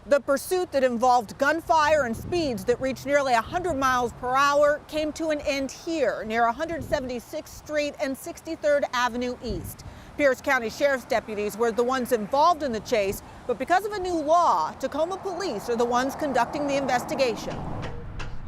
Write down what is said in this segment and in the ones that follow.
The pursuit that involved gunfire and speeds that reached nearly 100 miles per hour came to an end here near 176th Street and 63rd Avenue East. Pierce County Sheriff's deputies were the ones involved in the chase, but because of a new law, Tacoma police are the ones conducting the investigation.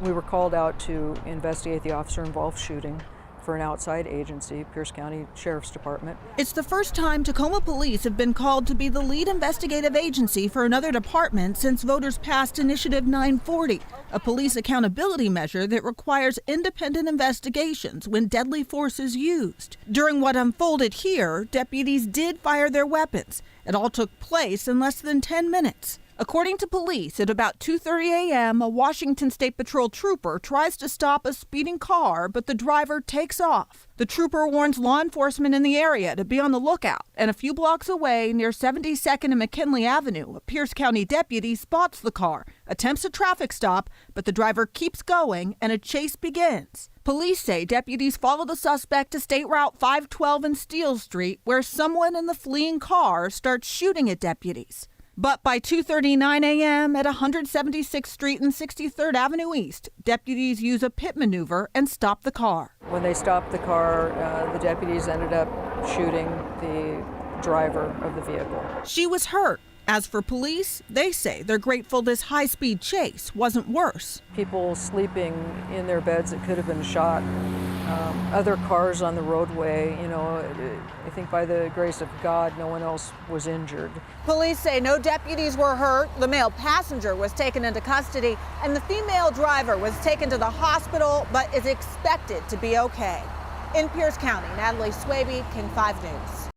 We were called out to investigate the officer-involved shooting for an outside agency, Pierce County Sheriff's Department. It's the first time Tacoma police have been called to be the lead investigative agency for another department since voters passed Initiative 940, a police accountability measure that requires independent investigations when deadly force is used. During what unfolded here, deputies did fire their weapons. It all took place in less than 10 minutes. According to police, at about 2:30 a.m., a Washington State Patrol trooper tries to stop a speeding car, but the driver takes off. The trooper warns law enforcement in the area to be on the lookout, and a few blocks away near 72nd and McKinley Avenue, a Pierce County deputy spots the car, attempts a traffic stop, but the driver keeps going and a chase begins. Police say deputies follow the suspect to State Route 512 and Steele Street, where someone in the fleeing car starts shooting at deputies. But by 2:39 a.m. at 176th Street and 63rd Avenue East, deputies use a pit maneuver and stop the car. When they stopped the car, the deputies ended up shooting the driver of the vehicle. She was hurt. As for police, they say they're grateful this high-speed chase wasn't worse. People sleeping in their beds that could have been shot. Other cars on the roadway, I think by the grace of God, no one else was injured. Police say no deputies were hurt. The male passenger was taken into custody, and the female driver was taken to the hospital, but is expected to be okay. In Pierce County, Natalie Swaby, King 5 News.